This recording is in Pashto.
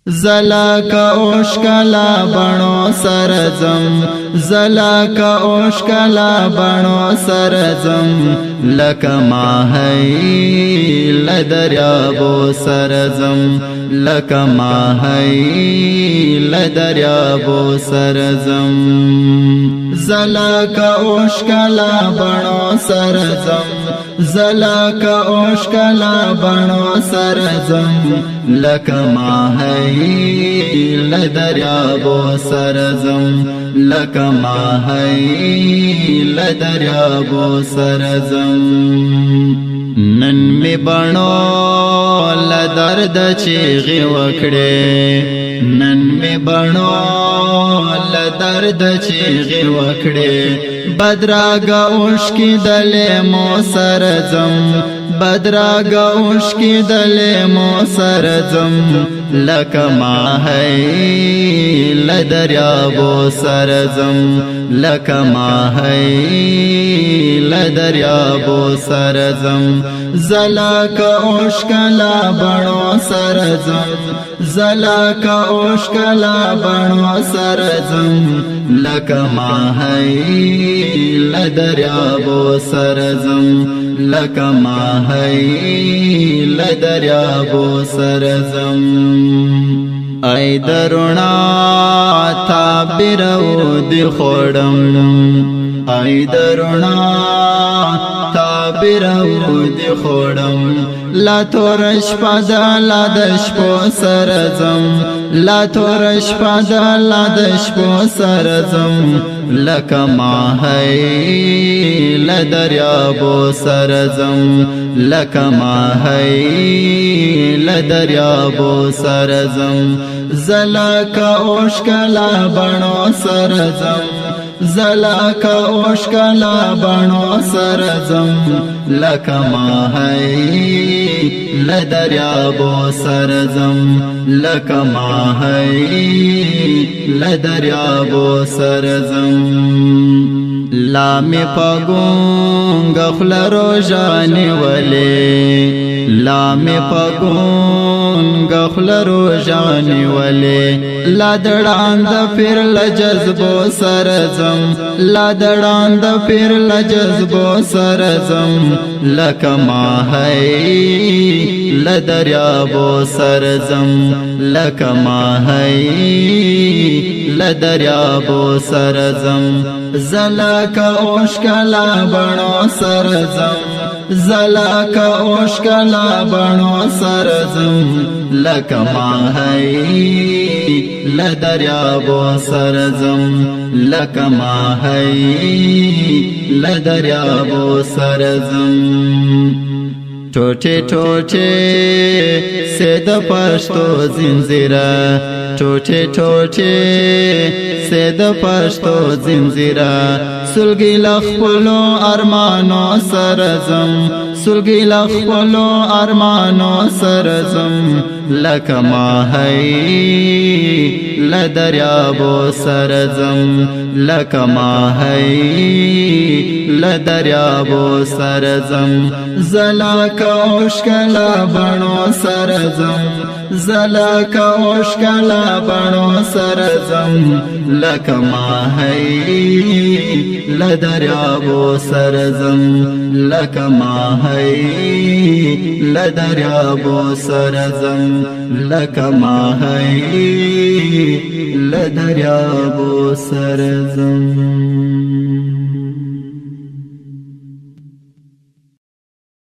زلا کا اوشکلا بڼو سرزم زلا کا اوشکلا بڼو سرزم لک ماهی لدریابو سرزم لک ماهی لدریابو سرزم زلا کا اوشکلا بڼو سرزم زلا کا اوشکلا بڼو سرزم لک ماهی لدریابو سرزم لک ماهی لدریابو سرزم نن می بڼو لدرد چیغي وکړې نن می بڼو لدرد چیغي وکړې بدراګه اوشکی دلې مو سرزم بدراګه اوشکی دلې مو سرزم لک ماهی لدریابو سرزم لک ماهی لدریابو سرزم زلا کا اوشکلا بڼو سرزم زلا کا اوشکلا بڼو سرزم لک ماهی لدریابو سرزم لک ماهی لدریابو سرزم ای درونا تابیرو دی خوڑم ای درونا تابیرو دی خوڑم لا تورش پدا لا دشپو سرزم لا تورش پدا لا دشپو سرزم لک ماهی لدریابو سرزم لک ماهی لدریابو سرزم زلا کا اوشکلا بڼو سرزم زلا کا اوشکلا بڼو سرزم لک ماهی لدریابو سرزم لک ماهی لدریابو سرزم لامی پاگون غفل روزانی ولی لامی پاگون غفل روزانی ولی لادڑان دا پھر لجذبو سرزم لادڑان دا پھر لجذبو سرزم لک ماهی لدریابو سرزم لک ماهی لدریابو سرزم زلا کا اوشکلا بڼو سرزم زلا کا اوشکلا بڼو سرزم لک ماهی لدریابو سرزم لک ماهی لدریابو سرزم ټوټه ټوټه سید پښتو زنجیره ټوټه ټوټه سید پښتو زنجیره سلګي لخپلو ارمانو سرزم سلګي لخپلو ارمانو سرزم لک ماهی لدریابو سرزم لک ماهی لدریابو سرزم زلا کا اوشکلا بڼو سرزم زلا کا اوشکلا بڼو سرزم لک ماهی لدریابو سرزم لک ماهی لدریابو سرزم لک ماهی لدریابو سرزم